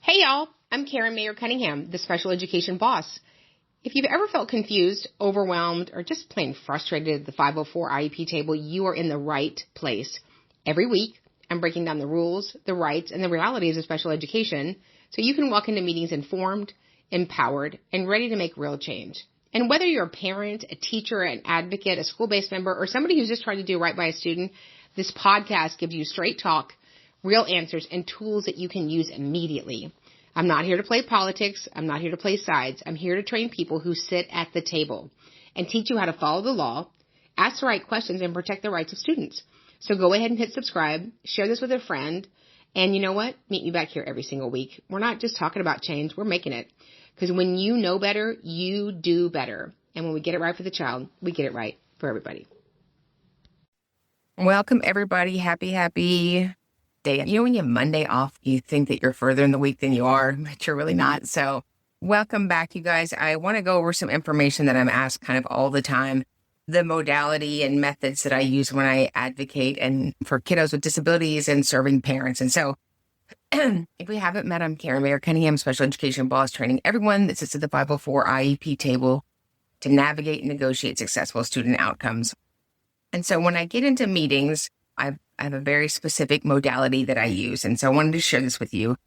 Hey y'all, I'm Karen Mayer Cunningham, the special education boss. If you've ever felt confused, overwhelmed, or just plain frustrated at the 504 IEP table, you are in the right place. Every week, I'm breaking down the rules, the rights, and the realities of special education so you can walk into meetings informed, empowered, and ready to make real change. And whether you're a parent, a teacher, an advocate, a school-based member, or somebody who's just trying to do right by a student, this podcast gives you straight talk, real answers, and tools that you can use immediately. I'm not here to play politics. I'm not here to play sides. I'm here to train people who sit at the table and teach you how to follow the law, ask the right questions, and protect the rights of students. So go ahead and hit subscribe, share this with a friend, and you know what? Meet me back here every single week. We're not just talking about change. We're making it. Because when you know better, you do better. And when we get it right for the child, we get it right for everybody. Welcome, everybody. Happy day. You know, when you have Monday off, you think that you're further in the week than you are, but you're really not. So welcome back, you guys. I want to go over some information that I'm asked kind of all the time, the modality and methods that I use when I advocate and for kiddos with disabilities and serving parents. And so if we haven't met, I'm Karen Mayer Cunningham, special education boss, training everyone that sits at the 504 IEP table to navigate and negotiate successful student outcomes. And so when I get into meetings, I have a very specific modality that I use. And so I wanted to share this with you.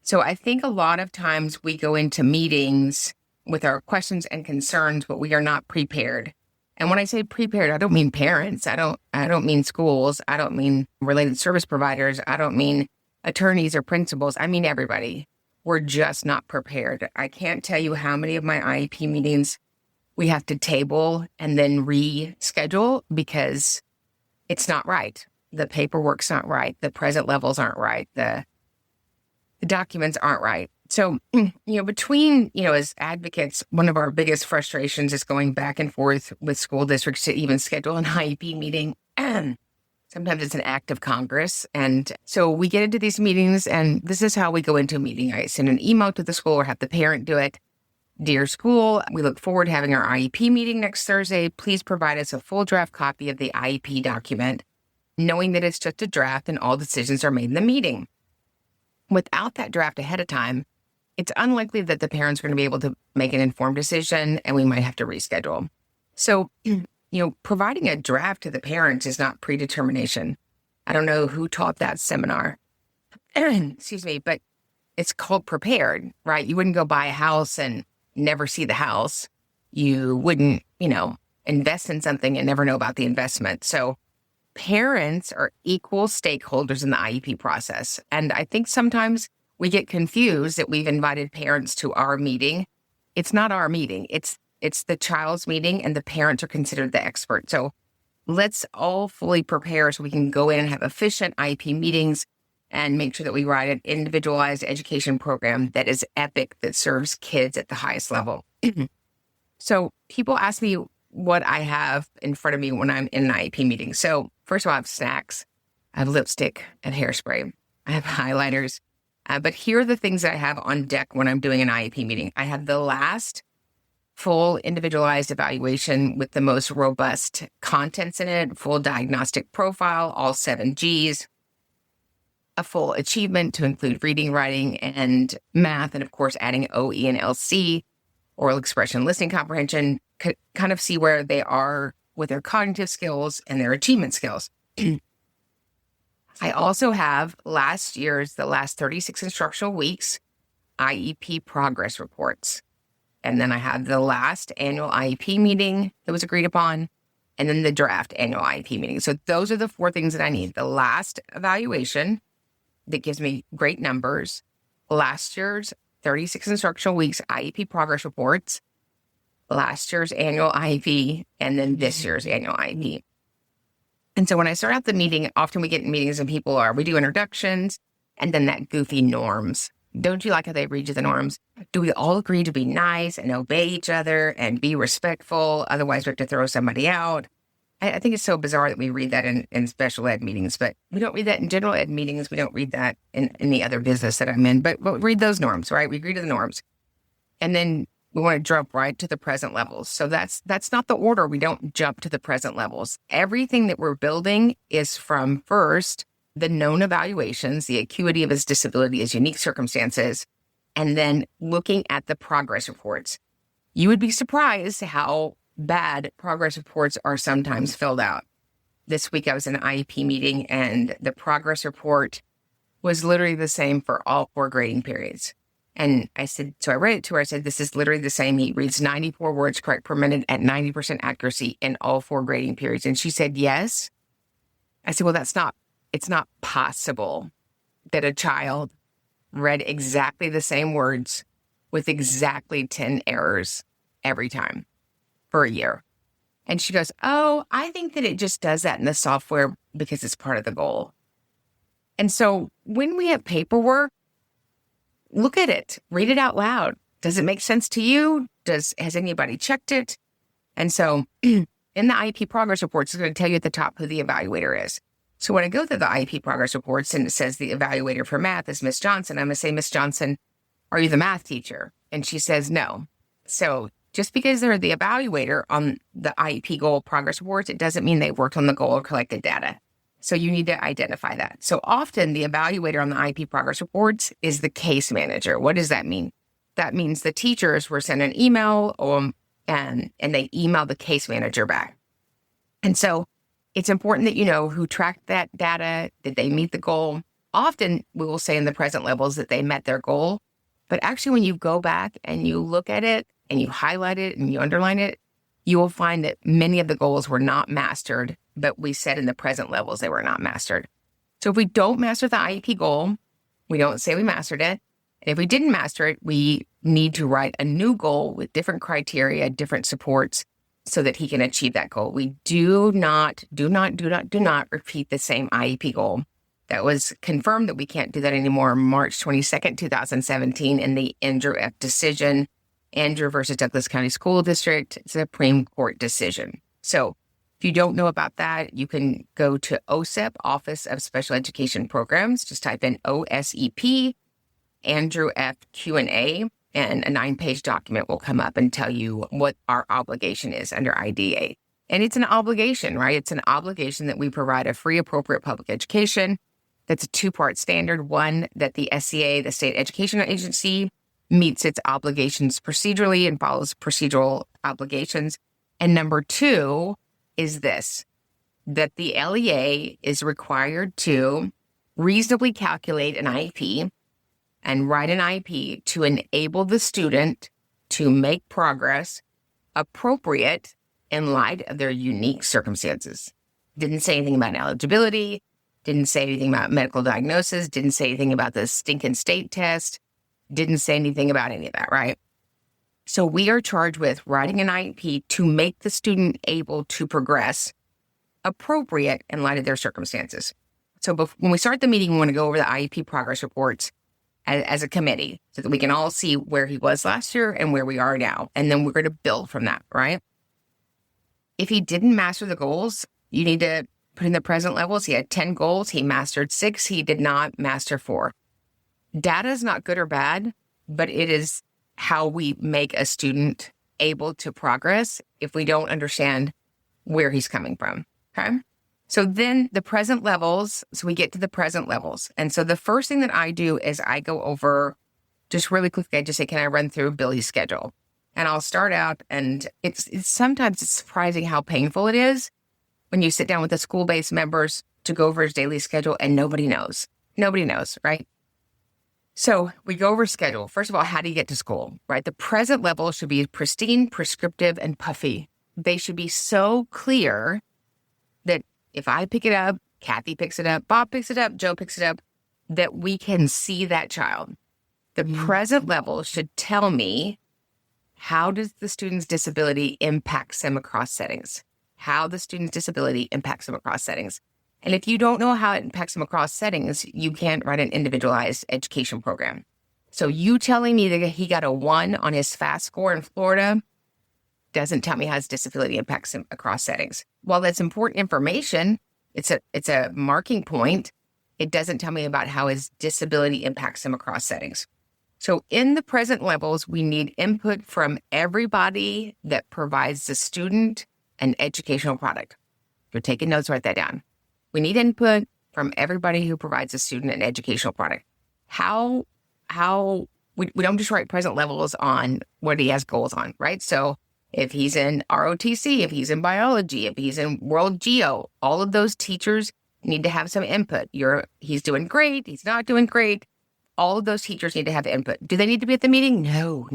So I think a lot of times we go into meetings with our questions and concerns, but we are not prepared. And when I say prepared, I don't mean parents. I don't mean schools. I don't mean related service providers. I don't mean attorneys or principals. I mean everybody. We're just not prepared. I can't tell you how many of my IEP meetings we have to table and then reschedule because it's not right. The paperwork's not right. The present levels aren't right. The documents aren't right. So, between, as advocates, one of our biggest frustrations is going back and forth with school districts to even schedule an IEP meeting. Sometimes it's an act of Congress. And so we get into these meetings, and this is how we go into a meeting. I send an email to the school or have the parent do it. Dear school, we look forward to having our IEP meeting next Thursday. Please provide us a full draft copy of the IEP document, knowing that it's just a draft and all decisions are made in the meeting. Without that draft ahead of time, it's unlikely that the parents are going to be able to make an informed decision, and we might have to reschedule. So, providing a draft to the parents is not predetermination. I don't know who taught that seminar. Excuse me, but it's called prepared, right? You wouldn't go buy a house and never see the house. You wouldn't, invest in something and never know about the investment. So parents are equal stakeholders in the IEP process. And I think sometimes we get confused that we've invited parents to our meeting. It's not our meeting. It's the child's meeting, and the parents are considered the expert. So let's all fully prepare so we can go in and have efficient IEP meetings and make sure that we write an individualized education program that is epic, that serves kids at the highest level. So people ask me what I have in front of me when I'm in an IEP meeting. So first of all, I have snacks, I have lipstick and hairspray, I have highlighters. But here are the things that I have on deck when I'm doing an IEP meeting. I have the last full individualized evaluation with the most robust contents in it, full diagnostic profile, all 7 Gs, a full achievement to include reading, writing, and math, and of course, adding OE and LC, oral expression, listening comprehension, kind of see where they are with their cognitive skills and their achievement skills. I also have the last 36 instructional weeks, IEP progress reports. And then I have the last annual IEP meeting that was agreed upon, and then the draft annual IEP meeting. So those are the 4 things that I need. The last evaluation that gives me great numbers, last year's 36 instructional weeks IEP progress reports, last year's annual IEP, and then this year's annual IEP. And so when I start out the meeting, often we get in meetings and we do introductions and then that goofy norms. Don't you like how they read you the norms? Do we all agree to be nice and obey each other and be respectful? Otherwise, we have to throw somebody out. I think it's so bizarre that we read that in special ed meetings, but we don't read that in general ed meetings. We don't read that in any other business that I'm in, but we'll read those norms, right? We agree to the norms. And then we want to jump right to the present levels. So that's not the order. We don't jump to the present levels. Everything that we're building is from first the known evaluations, the acuity of his disability, his unique circumstances, and then looking at the progress reports. You would be surprised how bad progress reports are sometimes filled out. This week I was in an IEP meeting and the progress report was literally the same for all 4 grading periods. And I said, so I read it to her. I said, this is literally the same. He reads 94 words correct per minute at 90% accuracy in all 4 grading periods. And she said, yes. I said, well, it's not possible that a child read exactly the same words with exactly 10 errors every time for a year. And she goes, oh, I think that it just does that in the software because it's part of the goal. And so when we have paperwork, look at it, read it out loud. Does it make sense to you? Has anybody checked it? And so in the IEP progress reports, it's going to tell you at the top who the evaluator is. So when I go through the IEP progress reports and it says the evaluator for math is Miss Johnson, I'm going to say, Miss Johnson, are you the math teacher? And she says no. So just because they're the evaluator on the IEP goal progress reports, it doesn't mean they worked on the goal or collected data. So you need to identify that. So often the evaluator on the IEP progress reports is the case manager. What does that mean? That means the teachers were sent an email and they email the case manager back. And so it's important that you know who tracked that data. Did they meet the goal? Often we will say in the present levels that they met their goal. But actually when you go back and you look at it and you highlight it and you underline it, you will find that many of the goals were not mastered, but we said in the present levels they were not mastered. So if we don't master the IEP goal, we don't say we mastered it. And if we didn't master it, we need to write a new goal with different criteria, different supports, so that he can achieve that goal. We do not repeat the same IEP goal. That was confirmed that we can't do that anymore March 22nd, 2017 in the Andrew F. decision, Andrew versus Douglas County School District Supreme Court decision. So if you don't know about that, you can go to OSEP, Office of Special Education Programs. Just type in OSEP, Andrew F. Q&A, and a 9-page document will come up and tell you what our obligation is under IDA. And it's an obligation, right? It's an obligation that we provide a free, appropriate public education. That's a 2-part standard. One, that the SEA, the State Educational Agency, meets its obligations procedurally and follows procedural obligations. And number 2 is this, that the LEA is required to reasonably calculate an IEP and write an IEP to enable the student to make progress appropriate in light of their unique circumstances. Didn't say anything about eligibility, didn't say anything about medical diagnosis, didn't say anything about the stinking state test, didn't say anything about any of that, right? So we are charged with writing an IEP to make the student able to progress appropriate in light of their circumstances. So when we start the meeting, we want to go over the IEP progress reports as a committee so that we can all see where he was last year and where we are now. And then we're going to build from that, right? If he didn't master the goals, you need to put in the present levels. He had 10 goals. He mastered 6. He did not master 4. Data is not good or bad, but it is how we make a student able to progress if we don't understand where he's coming from, okay? So then the present levels, so we get to the present levels. And so the first thing that I do is I go over, just really quickly, I just say, can I run through Billy's schedule? And I'll start out, and it's sometimes it's surprising how painful it is when you sit down with the school-based members to go over his daily schedule and nobody knows. Nobody knows, right? So we go over schedule. First of all, how do you get to school, right? The present level should be pristine, prescriptive, and puffy. They should be so clear that if I pick it up, Kathy picks it up, Bob picks it up, Joe picks it up, that we can see that child. The present level should tell me, how does the student's disability impacts them across settings? How the student's disability impacts them across settings. And if you don't know how it impacts them across settings, you can't write an individualized education program. So you telling me that he got a 1 on his FAST score in Florida doesn't tell me how his disability impacts him across settings. While that's important information, it's a marking point, it doesn't tell me about how his disability impacts him across settings. So in the present levels, we need input from everybody that provides the student an educational product. If you're taking notes, write that down. We need input from everybody who provides a student an educational product. How we don't just write present levels on what he has goals on, right? So if he's in ROTC, if he's in biology, if he's in world geo, all of those teachers need to have some input. He's doing great, he's not doing great. All of those teachers need to have input. Do they need to be at the meeting? No.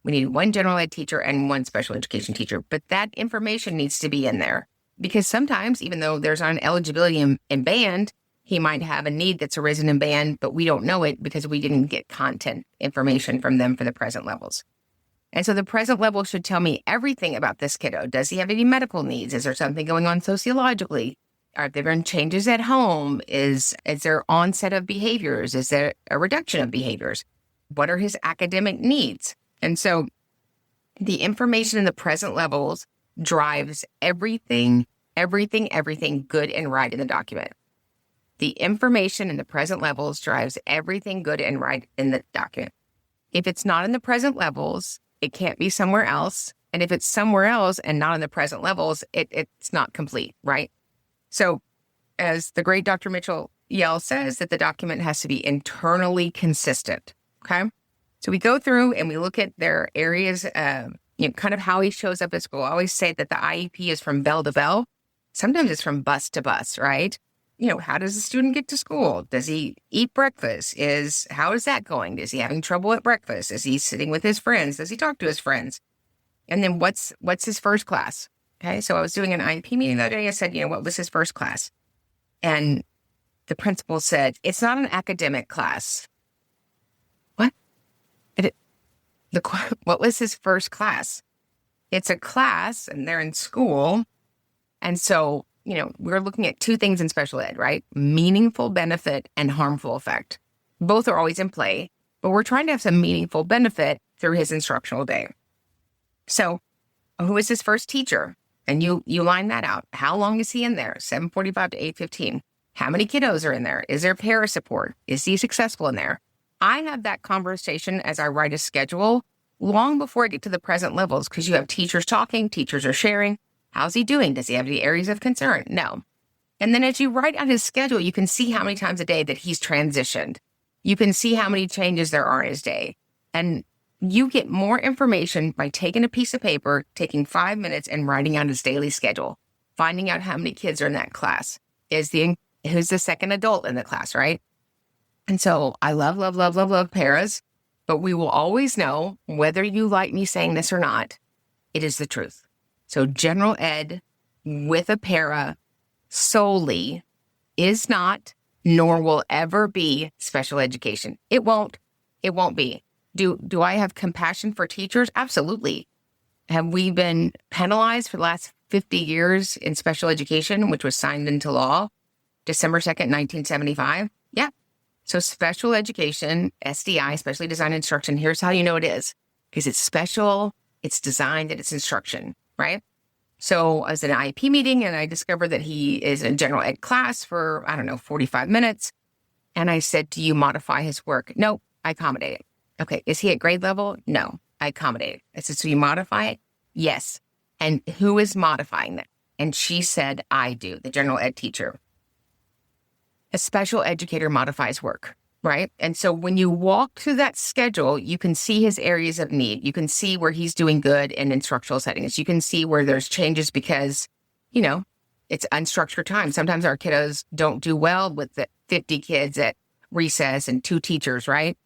We need one general ed teacher and one special education teacher, but that information needs to be in there because sometimes, even though there's not an eligibility in band, he might have a need that's arisen in band, but we don't know it because we didn't get content information from them for the present levels. And so the present level should tell me everything about this kiddo. Does he have any medical needs? Is there something going on sociologically? Are there been changes at home? Is there onset of behaviors? Is there a reduction of behaviors? What are his academic needs? And so the information in the present levels drives everything good and right in the document. The information in the present levels drives everything good and right in the document. If it's not in the present levels, it can't be somewhere else. And if it's somewhere else and not in the present levels, it's not complete, right? So as the great Dr. Mitchell Yell says, that the document has to be internally consistent, okay? So we go through and we look at their areas, kind of how he shows up at school. I always say that the IEP is from bell to bell. Sometimes it's from bus to bus, right? How does the student get to school? Does he eat breakfast? How is that going? Is he having trouble at breakfast? Is he sitting with his friends? Does he talk to his friends? And then what's his first class? Okay, so I was doing an IEP meeting the other day. I said, what was his first class? And the principal said, it's not an academic class. What? What was his first class? It's a class and they're in school. And so, we're looking at two things in special ed, right? Meaningful benefit and harmful effect. Both are always in play, but we're trying to have some meaningful benefit through his instructional day. So who is his first teacher? And you line that out. How long is he in there? 7:45 to 8:15. How many kiddos are in there? Is there para support? Is he successful in there? I have that conversation as I write a schedule long before I get to the present levels because you have teachers talking, teachers are sharing. How's he doing? Does he have any areas of concern? No. And then as you write out his schedule, you can see how many times a day that he's transitioned. You can see how many changes there are in his day. And you get more information by taking a piece of paper, taking 5 minutes and writing out his daily schedule, finding out how many kids are in that class. Who's the second adult in the class, right? And so I love paras, but we will always know, whether you like me saying this or not, it is the truth. So general ed with a para solely is not, nor will ever be, special education. It won't be. Do I have compassion for teachers? Absolutely. Have we been penalized for the last 50 years in special education, which was signed into law December 2nd, 1975? Yeah. So special education, SDI, specially designed instruction, here's how you know it is. Because it's special, it's designed, and it's instruction, right? So I was at an IEP meeting and I discovered that he is in general ed class for, 45 minutes. And I said, do you modify his work? No, I accommodate it. Okay, is he at grade level? No, I accommodate it. I said, so you modify it? Yes. And who is modifying that? And she said, I do, the general ed teacher. A special educator modifies work, right? And so when you walk through that schedule, you can see his areas of need. You can see where he's doing good in instructional settings. You can see where there's changes because, it's unstructured time. Sometimes our kiddos don't do well with the 50 kids at recess and 2 teachers, right?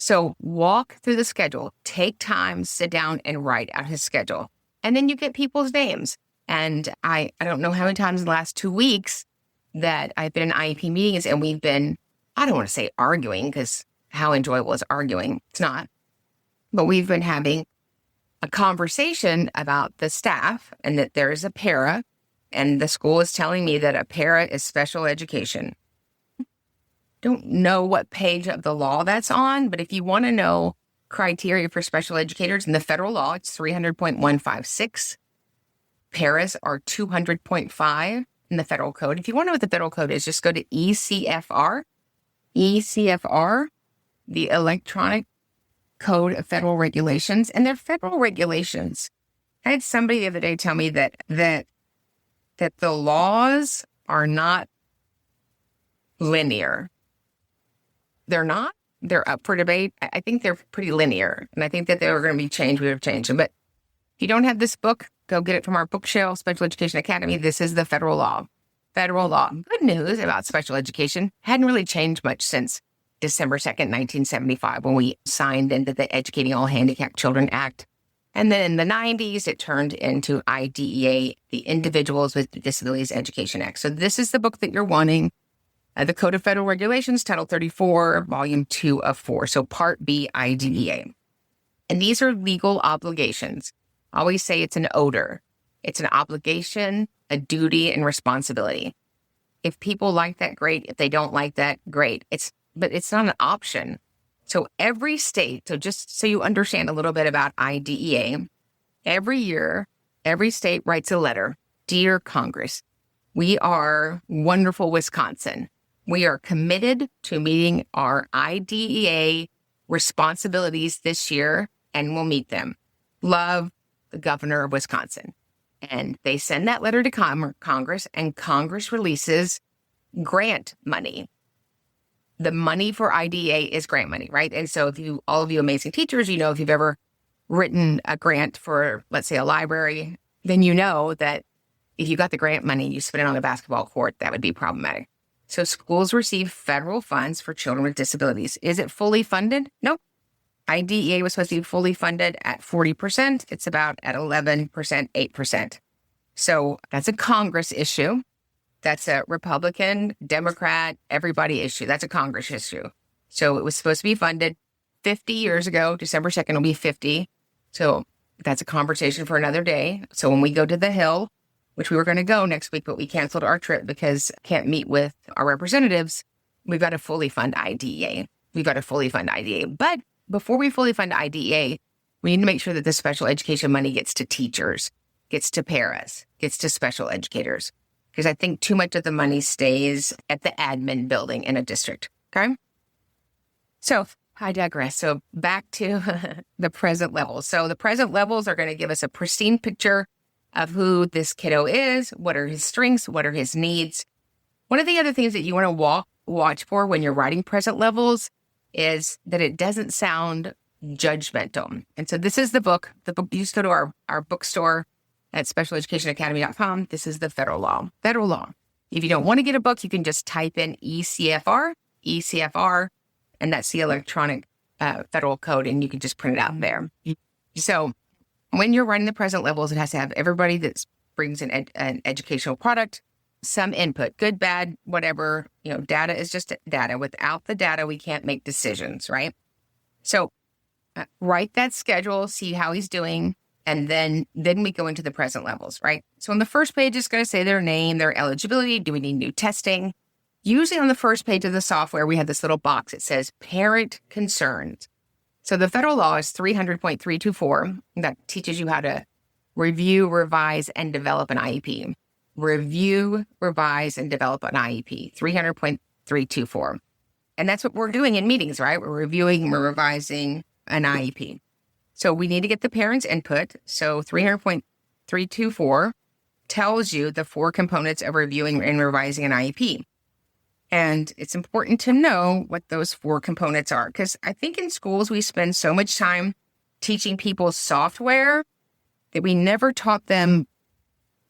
So walk through the schedule, take time, sit down and write out his schedule. And then you get people's names. And I don't know how many times in the last 2 weeks that I've been in IEP meetings and we've been, I don't want to say arguing because how enjoyable is arguing? It's not. But we've been having a conversation about the staff and that there is a para and the school is telling me that a para is special education. Don't know what page of the law that's on, but if you want to know criteria for special educators in the federal law, it's 300.156. Paras are 200.5 in the federal code. If you want to know what the federal code is, just go to ECFR, the Electronic Code of Federal Regulations, and they're federal regulations. I had somebody the other day tell me that the laws are not linear. They're not. they're up for debate. I think they're pretty linear, and I think that they were going to be changed. We have changed them. But if you don't have this book, go get it from our bookshelf, Special Education Academy. This is the federal law. Federal law. Good news about special education. Hadn't really changed much since December 2nd, 1975, when we signed into the Educating All Handicapped Children Act. And then in the 90s, it turned into IDEA, the Individuals with Disabilities Education Act. So this is the book that you're wanting. The Code of Federal Regulations, Title 34, Volume 2 of 4. So Part B, IDEA. And these are legal obligations. I always say it's an odor. It's an obligation, a duty, and responsibility. If people like that, great. If they don't like that, great. But it's not an option. So every state, so just so you understand a little bit about IDEA, every year, every state writes a letter. Dear Congress, we are wonderful Wisconsin. We are committed to meeting our IDEA responsibilities this year, and we'll meet them. Love, the governor of Wisconsin. And they send that letter to Congress, and Congress releases grant money. The money for IDEA is grant money, right? And so all of you amazing teachers, if you've ever written a grant for, let's say, a library, then you know that if you got the grant money, you spent it on a basketball court, that would be problematic. So schools receive federal funds for children with disabilities. Is it fully funded? Nope. IDEA was supposed to be fully funded at 40%. It's about at 11%, 8%. So that's a Congress issue. That's a Republican, Democrat, everybody issue. That's a Congress issue. So it was supposed to be funded 50 years ago. December 2nd will be 50. So that's a conversation for another day. So when we go to the Hill, which we were going to go next week, but we canceled our trip because can't meet with our representatives, we've got to fully fund IDEA. But before we fully fund IDEA, we need to make sure that the special education money gets to teachers, gets to paras, gets to special educators. Because I think too much of the money stays at the admin building in a district, okay? So I digress. So back to the present levels. So the present levels are going to give us a pristine picture of who this kiddo is, what are his strengths, what are his needs. One of the other things that you want to watch for when you're writing present levels is that it doesn't sound judgmental. And so this is the book. The book, you just go to our bookstore at specialeducationacademy.com. This is the federal law. Federal law. If you don't want to get a book, you can just type in ECFR, and that's the electronic federal code, and you can just print it out there. So when you're writing the present levels, it has to have everybody that brings an educational product, some input, good, bad, whatever. Data is just data. Without the data, we can't make decisions, right? So write that schedule, see how he's doing, and then we go into the present levels, right? So on the first page, it's going to say their name, their eligibility. Do we need new testing? Usually on the first page of the software, we have this little box. It says parent concerns. So the federal law is 300.324. That teaches you how to review, revise, and develop an IEP. Review, revise, and develop an IEP. 300.324. And that's what we're doing in meetings, right? We're reviewing, we're revising an IEP. So we need to get the parents' input. So 300.324 tells you the 4 components of reviewing and revising an IEP. And it's important to know what those 4 components are, because I think in schools we spend so much time teaching people software that we never taught them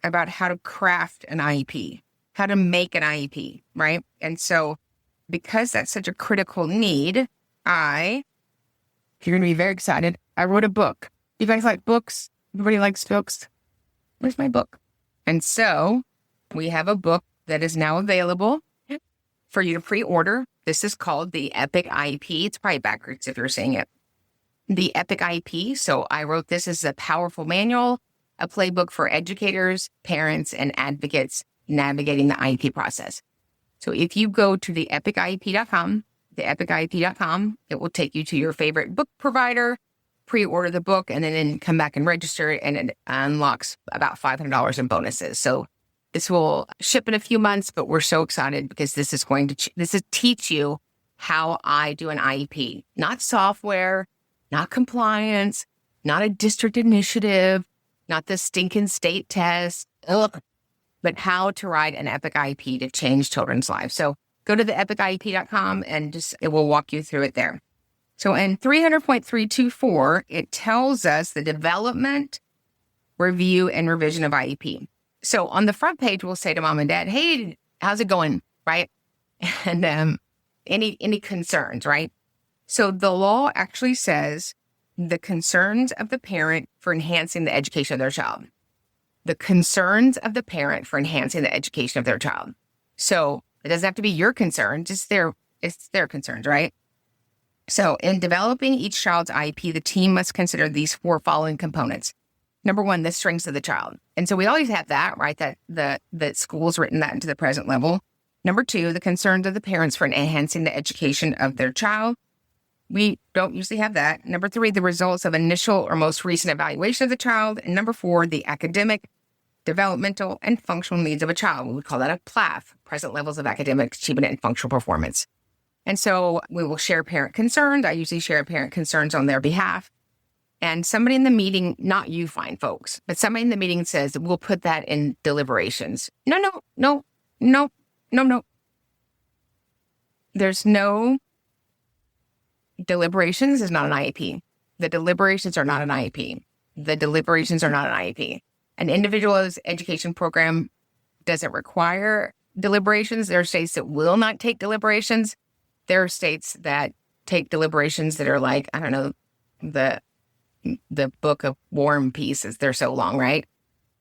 about how to craft an IEP, how to make an IEP, right? And so because that's such a critical need, you're going to be very excited. I wrote a book. You guys like books? Everybody likes books. Where's my book? And so we have a book that is now available for you to pre-order. This is called the EPIC IEP. It's probably backwards if you're saying it. The EPIC IEP. So I wrote this as a powerful manual, a playbook for educators, parents, and advocates navigating the IEP process. So if you go to the EPICIEP.com, it will take you to your favorite book provider, pre-order the book, and then come back and register, and it unlocks about $500 in bonuses. So this will ship in a few months, but we're so excited because this is going to teach you how I do an IEP. Not software, not compliance, not a district initiative, not the stinking state test, but how to write an EPIC IEP to change children's lives. So go to the EPICIEP.com and it will walk you through it there. So in 300.324, it tells us the development, review, and revision of IEP. So on the front page, we'll say to mom and dad, hey, how's it going, right? And any concerns, right? So the law actually says the concerns of the parent for enhancing the education of their child. The concerns of the parent for enhancing the education of their child. So it doesn't have to be your concern, just it's their concerns, right? So in developing each child's IEP, the team must consider these 4 following components. Number 1, the strengths of the child. And so we always have that, right? That school's written that into the present level. Number 2, the concerns of the parents for enhancing the education of their child. We don't usually have that. Number 3, the results of initial or most recent evaluation of the child. And number 4, the academic, developmental, and functional needs of a child. We call that a PLAF, present levels of academic achievement and functional performance. And so we will share parent concerns. I usually share parent concerns on their behalf. And somebody in the meeting, not you fine folks, but somebody in the meeting says, we'll put that in deliberations. No. There's no deliberations is not an IEP. The deliberations are not an IEP. The deliberations are not an IEP. An individualized education program doesn't require deliberations. There are states that will not take deliberations. There are states that take deliberations that are like, I don't know, the Book of War and Peace, they're so long, right?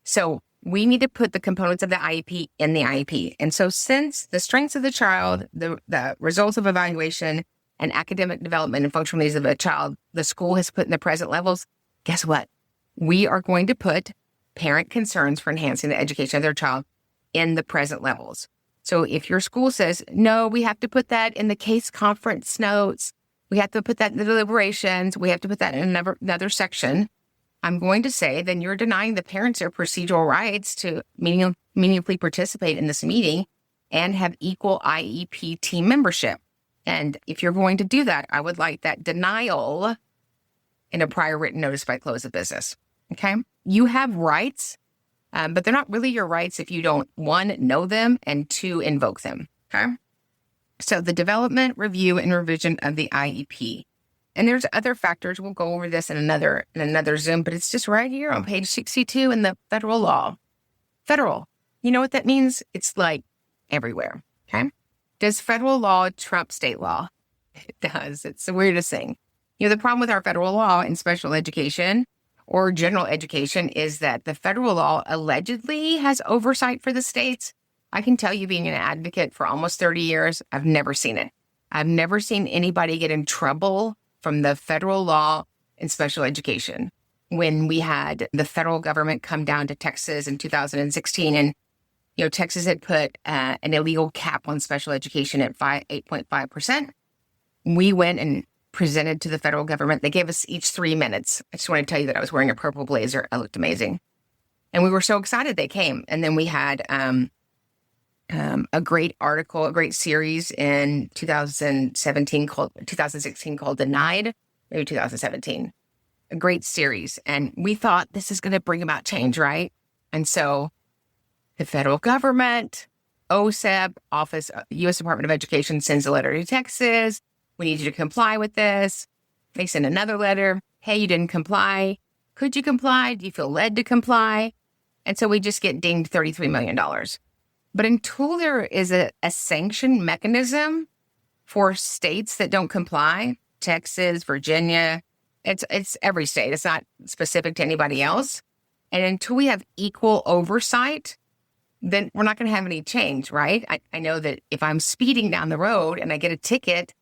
So we need to put the components of the IEP in the IEP. And so since the strengths of the child, the results of evaluation, and academic development and functional needs of a child, the school has put in the present levels, guess what? We are going to put parent concerns for enhancing the education of their child in the present levels. So if your school says, no, we have to put that in the case conference notes, we have to put that in the deliberations, we have to put that in another section, I'm going to say, then you're denying the parents their procedural rights to meaningfully participate in this meeting and have equal IEP team membership. And if you're going to do that, I would like that denial in a prior written notice by close of business. Okay? You have rights, but they're not really your rights if you don't, 1, know them, and 2, invoke them. Okay? So the development, review, and revision of the IEP. And there's other factors. We'll go over this in another Zoom, but it's just right here on page 62 in the federal law. Federal. You know what that means? It's like everywhere. Okay? Does federal law trump state law? It does. It's the weirdest thing. The problem with our federal law in special education or general education is that the federal law allegedly has oversight for the states. I can tell you, being an advocate for almost 30 years, I've never seen it. I've never seen anybody get in trouble from the federal law in special education. When we had the federal government come down to Texas in 2016 and Texas had put an illegal cap on special education at 8.5%. We went and presented to the federal government. They gave us each 3 minutes. I just want to tell you that I was wearing a purple blazer. I looked amazing. And we were so excited they came. And then we had a great article, a great series in 2016 called Denied, maybe 2017. A great series. And we thought this is going to bring about change, right? And so the federal government, OSEP, Office, U.S. Department of Education sends a letter to Texas. We need you to comply with this. They send another letter. Hey, you didn't comply. Could you comply? Do you feel led to comply? And so we just get dinged $33 million. But until there is a sanction mechanism for states that don't comply, Texas, Virginia, it's every state. It's not specific to anybody else. And until we have equal oversight, then we're not going to have any change, right? I know that if I'm speeding down the road and I get a ticket,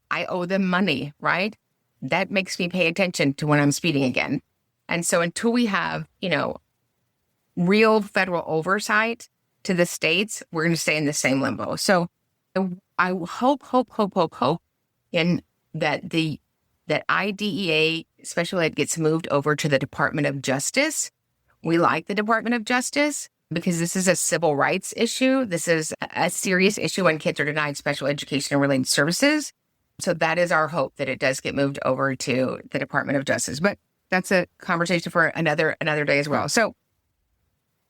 I owe them money, right? That makes me pay attention to when I'm speeding again. And so until we have, real federal oversight to the states, we're going to stay in the same limbo. So I hope in that IDEA special ed gets moved over to the Department of Justice. We like the Department of Justice because this is a civil rights issue. This is a serious issue when kids are denied special education and related services. So that is our hope, that it does get moved over to the Department of Justice. But that's a conversation for another day as well. So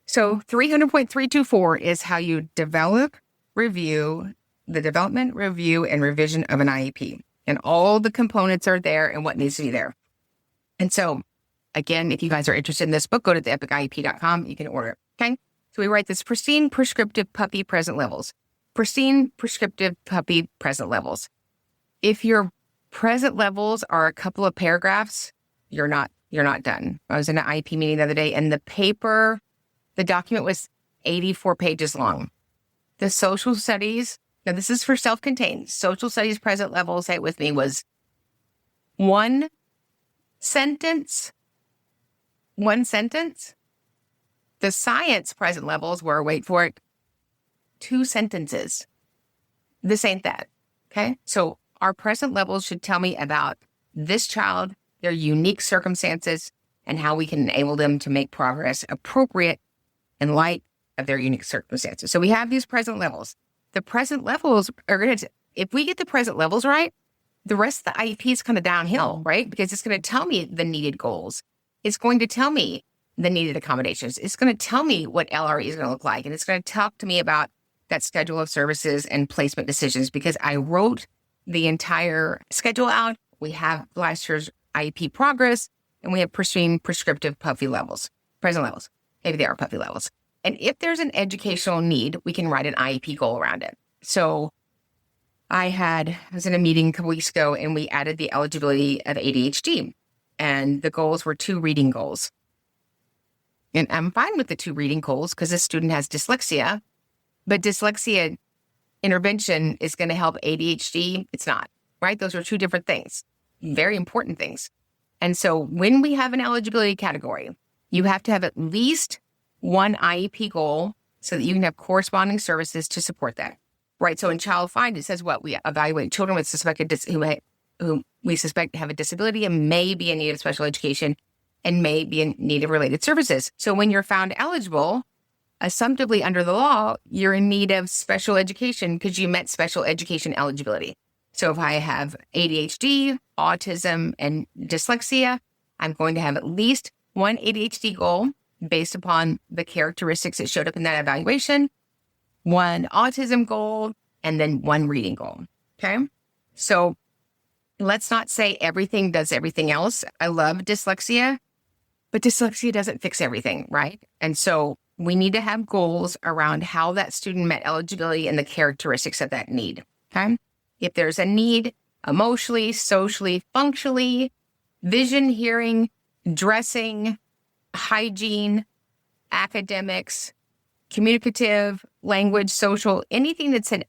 300.324 is how you develop, review, the development, review, and revision of an IEP. And all the components are there and what needs to be there. And so, again, if you guys are interested in this book, go to the EPICIEP.com. You can order it. Okay. So we write this pristine, prescriptive, puppy, present levels. Pristine, prescriptive, puppy, present levels. If your present levels are a couple of paragraphs, you're not done. I was in an IEP meeting the other day, and the document was 84 pages long. The social studies, now this is for self-contained, social studies present level, say it with me, was one sentence. The science present levels were, wait for it, 2 sentences. This ain't that, okay? So our present levels should tell me about this child, their unique circumstances, and how we can enable them to make progress appropriate in light of their unique circumstances. So we have these present levels. The present levels are going to, if we get the present levels right, the rest of the IEP is kind of downhill, right? Because it's going to tell me the needed goals. It's going to tell me the needed accommodations. It's going to tell me what LRE is going to look like. And it's going to talk to me about that schedule of services and placement decisions, because I wrote the entire schedule out. We have last year's IEP progress, and we have pristine, prescriptive, puffy levels, present levels. Maybe they are puffy levels. And if there's an educational need, we can write an IEP goal around it. So I was in a meeting a couple weeks ago, and we added the eligibility of ADHD. And the goals were 2 reading goals. And I'm fine with the 2 reading goals because this student has dyslexia, but dyslexia intervention is going to help ADHD. It's not, right? Those are 2 different things, very important things. And so when we have an eligibility category, you have to have at least 1 IEP goal so that you can have corresponding services to support that, right? So in Child Find, it says what? We evaluate children with who we suspect have a disability and may be in need of special education and may be in need of related services. So when you're found eligible, assumptively under the law, you're in need of special education because you met special education eligibility. So if I have ADHD, autism, and dyslexia, I'm going to have at least 1 ADHD goal based upon the characteristics that showed up in that evaluation, 1 autism goal, and then 1 reading goal. Okay? So let's not say everything does everything else. I love dyslexia, but dyslexia doesn't fix everything, right? And so we need to have goals around how that student met eligibility and the characteristics of that need. Okay? If there's a need emotionally, socially, functionally, vision, hearing, dressing, hygiene, academics, communicative, language, social, anything that's an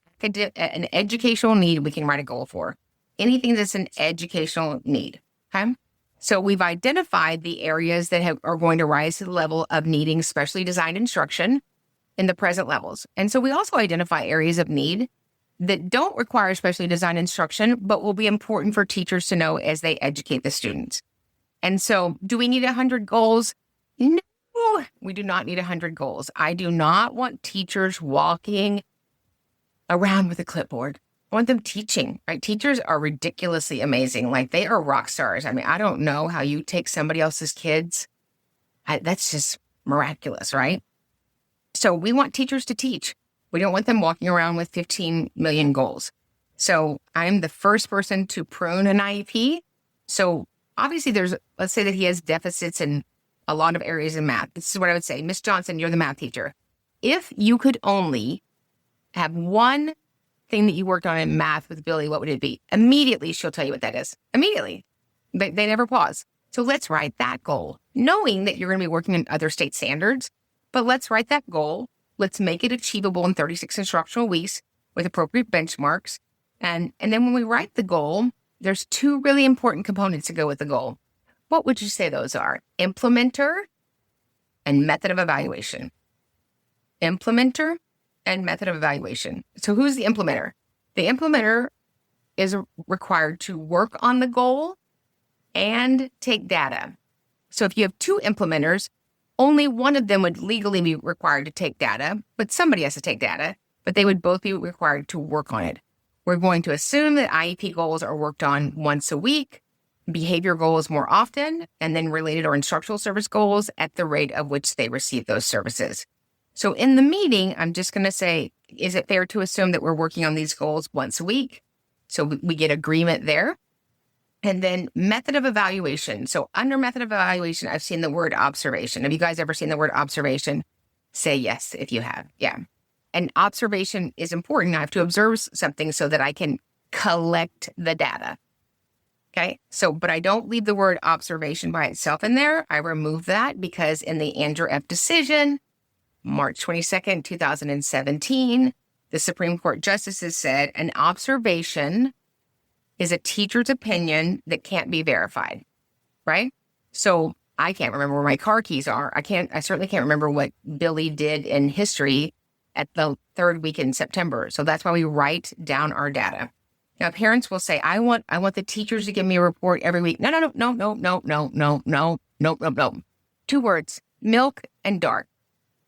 educational need, we can write a goal for. Anything that's an educational need. Okay? So we've identified the areas that are going to rise to the level of needing specially designed instruction in the present levels. And so we also identify areas of need that don't require specially designed instruction, but will be important for teachers to know as they educate the students. And so do we need 100 goals? No, we do not need 100 goals. I do not want teachers walking around with a clipboard. I want them teaching, right? Teachers are ridiculously amazing. Like, they are rock stars. I mean, I don't know how you take somebody else's kids. That's just miraculous, right? So we want teachers to teach. We don't want them walking around with 15 million goals. So I'm the first person to prune an IEP. So obviously let's say that he has deficits in a lot of areas in math. This is what I would say. Miss Johnson, you're the math teacher. If you could only have 1 thing that you worked on in math with Billy, what would it be? Immediately, she'll tell you what that is. Immediately. They never pause. So let's write that goal, knowing that you're going to be working in other state standards, but let's write that goal. Let's make it achievable in 36 instructional weeks with appropriate benchmarks. And then when we write the goal, there's 2 really important components to go with the goal. What would you say those are? Implementer and method of evaluation. Implementer and method of evaluation. So who's the implementer? The implementer is required to work on the goal and take data. So if you have 2 implementers, only one of them would legally be required to take data, but somebody has to take data, but they would both be required to work on it. We're going to assume that IEP goals are worked on once a week, behavior goals more often, and then related or instructional service goals at the rate of which they receive those services. So in the meeting, I'm just going to say, is it fair to assume that we're working on these goals once a week, So we get agreement there. And then method of evaluation. So under method of evaluation, I've seen the word observation. Have you guys ever seen the word observation? Say yes if you have. Yeah. And observation is important. I have to observe something so that I can collect the data. Okay. So, but I don't leave the word observation by itself in there. I remove that because in the Andrew F. decision, March 22nd, 2017, the Supreme Court justices said an observation is a teacher's opinion that can't be verified, right? So I can't remember where my car keys are. I certainly can't remember what Billy did in history at the third week in September. So that's why we write down our data. Now, parents will say, I want the teachers to give me a report every week. No. 2 words, milk and dark.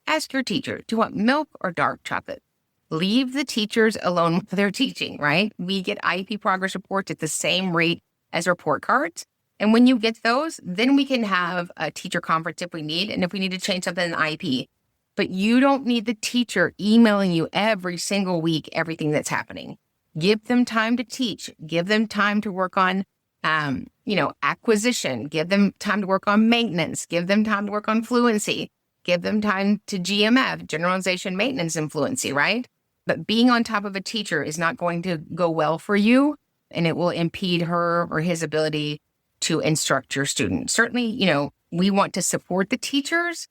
Ask your teacher, do you want milk or dark chocolate? Leave the teachers alone with their teaching, right? We get IEP progress reports at the same rate as report cards. And when you get those, then we can have a teacher conference if we need, and if we need to change something in the IEP. But you don't need the teacher emailing you every single week, everything that's happening. Give them time to teach. Give them time to work on, acquisition. Give them time to work on maintenance. Give them time to work on fluency. Give them time to GMF, generalization, maintenance, and fluency, right? But being on top of a teacher is not going to go well for you, and it will impede her or his ability to instruct your student. Certainly, we want to support the teachers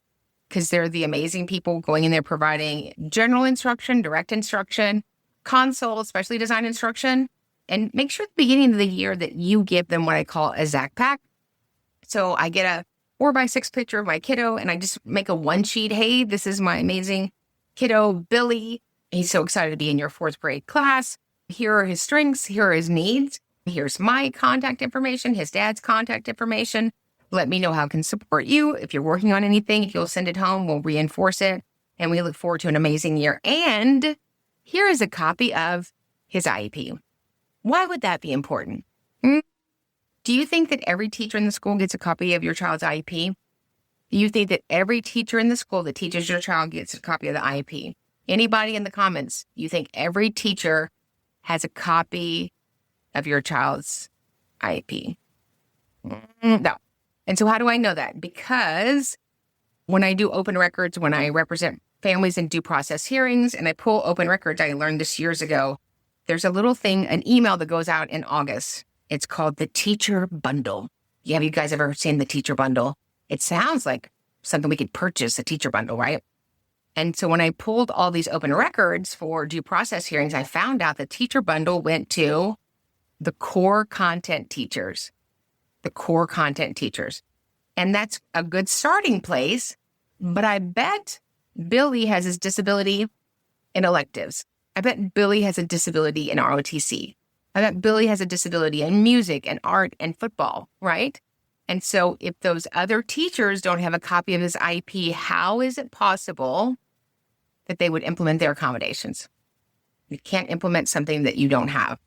because they're the amazing people going in there providing general instruction, direct instruction, console, especially design instruction, and make sure at the beginning of the year that you give them what I call a Zach pack. So I get a 4x6 picture of my kiddo, and I just make a 1-sheet. Hey, this is my amazing kiddo, Billy. He's so excited to be in your 4th grade class. Here are his strengths. Here are his needs. Here's my contact information, his dad's contact information. Let me know how I can support you. If you're working on anything, if you'll send it home, we'll reinforce it. And we look forward to an amazing year. And here is a copy of his IEP. Why would that be important? Do you think that every teacher in the school gets a copy of your child's IEP? Do you think that every teacher in the school that teaches your child gets a copy of the IEP? Anybody in the comments, you think every teacher has a copy of your child's IEP? No. And so how do I know that? Because when I do open records, when I represent families in due process hearings and I pull open records, I learned this years ago, there's a little thing, an email that goes out in August. It's called the teacher bundle. Have you guys ever seen the teacher bundle? It sounds like something we could purchase, a teacher bundle, right? And so when I pulled all these open records for due process hearings, I found out the teacher bundle went to the core content teachers. And that's a good starting place. But I bet Billy has his disability in electives. I bet Billy has a disability in ROTC. I bet Billy has a disability in music and art and football, right? And so if those other teachers don't have a copy of his IEP, how is it possible that they would implement their accommodations? You can't implement something that you don't have.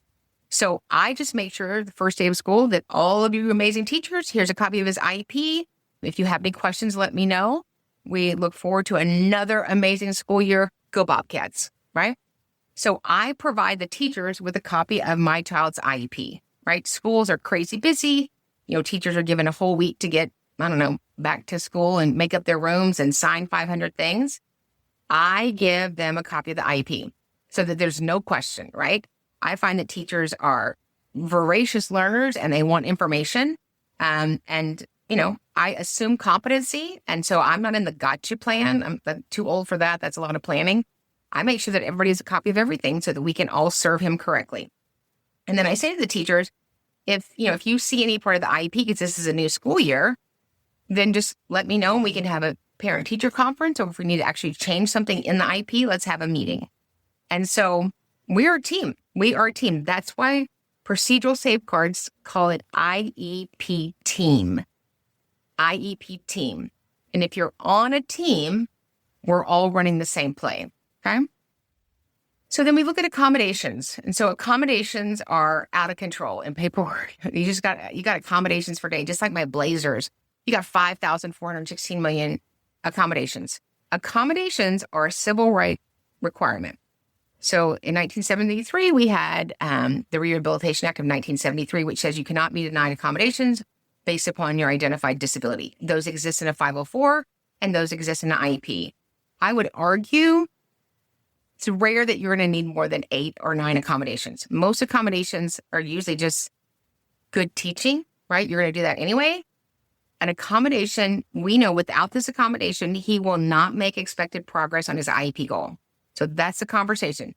So I just make sure the first day of school that all of you amazing teachers, here's a copy of his IEP. If you have any questions, let me know. We look forward to another amazing school year. Go Bobcats, right? So I provide the teachers with a copy of my child's IEP, right? Schools are crazy busy. Teachers are given a whole week to get, back to school and make up their rooms and sign 500 things. I give them a copy of the IEP so that there's no question, right? I find that teachers are voracious learners and they want information. I assume competency. And so I'm not in the gotcha plan. I'm too old for that. That's a lot of planning. I make sure that everybody has a copy of everything so that we can all serve him correctly. And then I say to the teachers, if you see any part of the IEP, because this is a new school year, then just let me know and we can have a parent-teacher conference, or if we need to actually change something in the IEP, let's have a meeting. And so we are a team. That's why procedural safeguards call it IEP team. IEP team. And if you're on a team, we're all running the same play. Okay. So then we look at accommodations. And so accommodations are out of control in paperwork. You got accommodations for day, just like my Blazers. You got 5,416 million accommodations. Accommodations are a civil right requirement. So in 1973, we had the Rehabilitation Act of 1973, which says you cannot be denied accommodations based upon your identified disability. Those exist in a 504 and those exist in an IEP. I would argue it's rare that you're going to need more than 8 or 9 accommodations. Most accommodations are usually just good teaching, right? You're going to do that anyway. An accommodation, we know without this accommodation, he will not make expected progress on his IEP goal. So that's the conversation.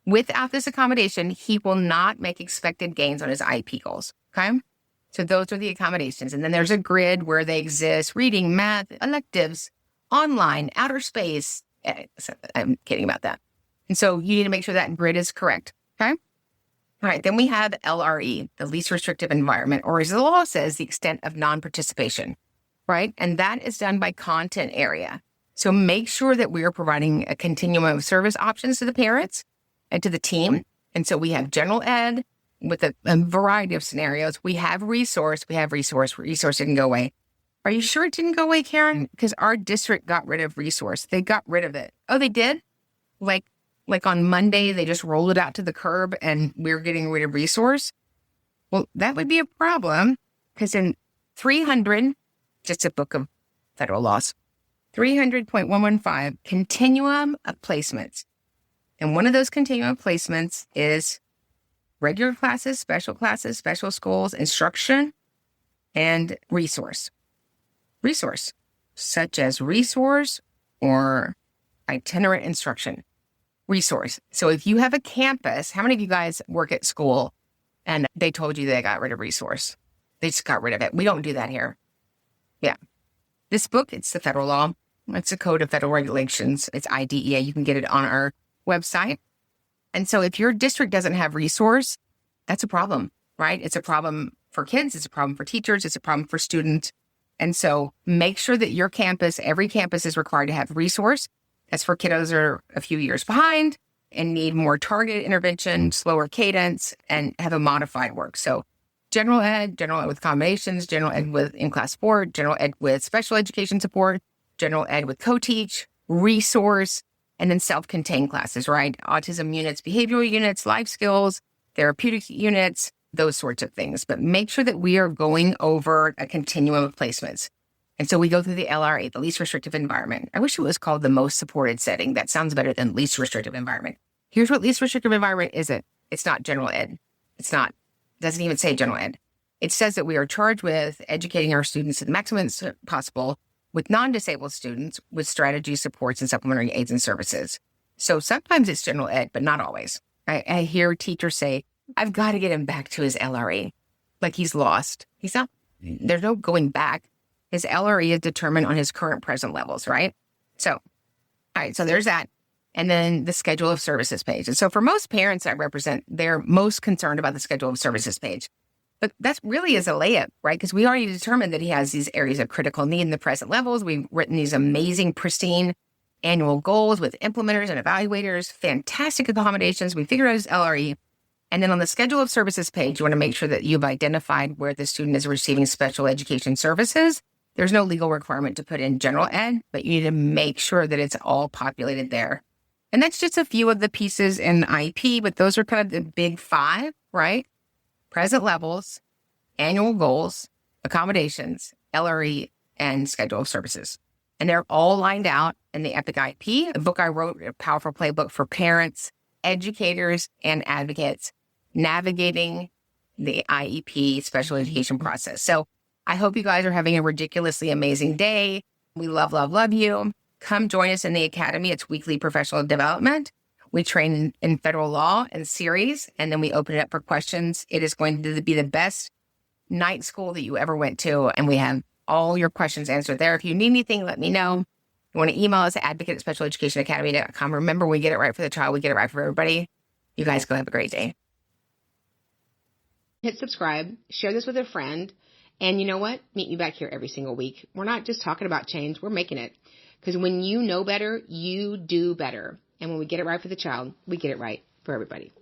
Without this accommodation, he will not make expected gains on his IEP goals, okay? So those are the accommodations. And then there's a grid where they exist: reading, math, electives, online, outer space. I'm kidding about that. And so you need to make sure that grid is correct, okay? All right, then we have LRE, the least restrictive environment, or as the law says, the extent of non-participation, right? And that is done by content area. So make sure that we are providing a continuum of service options to the parents and to the team. And so we have general ed with a variety of scenarios. We have resource. Resource didn't go away. Are you sure it didn't go away, Karen? Because our district got rid of resource. They got rid of it. Oh, they did? Like on Monday, they just rolled it out to the curb and we're getting rid of resource? Well, that would be a problem because in 300, just a book of federal laws, 300.115, continuum of placements. And one of those continuum of placements is regular classes, special schools, instruction, and resource. Resource, such as resource or itinerant instruction. Resource. So if you have a campus, how many of you guys work at school and they told you they got rid of resource? They just got rid of it. We don't do that here. Yeah. This book, it's the federal law. It's a code of federal regulations. It's IDEA. You can get it on our website. And so if your district doesn't have resource, that's a problem, right? It's a problem for kids. It's a problem for teachers. It's a problem for students. And so make sure that your campus, every campus is required to have resource. That's for kiddos that are a few years behind and need more targeted intervention, slower cadence, and have a modified work. So general ed with combinations, general ed with in-class support, general ed with special education support, general ed with co-teach, resource, and then self-contained classes, right? Autism units, behavioral units, life skills, therapeutic units, those sorts of things. But make sure that we are going over a continuum of placements. And so we go through the LRE, the least restrictive environment. I wish it was called the most supported setting. That sounds better than least restrictive environment. Here's what least restrictive environment isn't. It's not general ed. Doesn't even say general ed. It says that we are charged with educating our students to the maximum possible with non-disabled students with strategy supports and supplementary aids and services. So sometimes it's general ed, but not always. I hear teachers say, I've got to get him back to his LRE. Like he's lost. He's not, there's no going back. His LRE is determined on his current present levels, right? So, all right, so there's that. And then the schedule of services page. And so for most parents I represent, they're most concerned about the schedule of services page. But that really is a layup, right? Because we already determined that he has these areas of critical need in the present levels. We've written these amazing, pristine annual goals with implementers and evaluators, fantastic accommodations. We figured out his LRE. And then on the schedule of services page, you want to make sure that you've identified where the student is receiving special education services. There's no legal requirement to put in general ed, but you need to make sure that it's all populated there. And that's just a few of the pieces in IEP, but those are kind of the big 5, right? Present levels, annual goals, accommodations, LRE, and schedule of services. And they're all lined out in the EPIC IEP, a book I wrote, a powerful playbook for parents, educators, and advocates navigating the IEP special education process. So I hope you guys are having a ridiculously amazing day. We love, love, love you. Come join us in the Academy. It's weekly professional development. We train in federal law and series, and then we open it up for questions. It is going to be the best night school that you ever went to, and we have all your questions answered there. If you need anything, let me know. You want to email us at advocate@specialeducationacademy.com. Remember, we get it right for the child. We get it right for everybody. You guys go have a great day. Hit subscribe, share this with a friend, and you know what? Meet me back here every single week. We're not just talking about change, we're making it. Because when you know better, you do better. And when we get it right for the child, we get it right for everybody.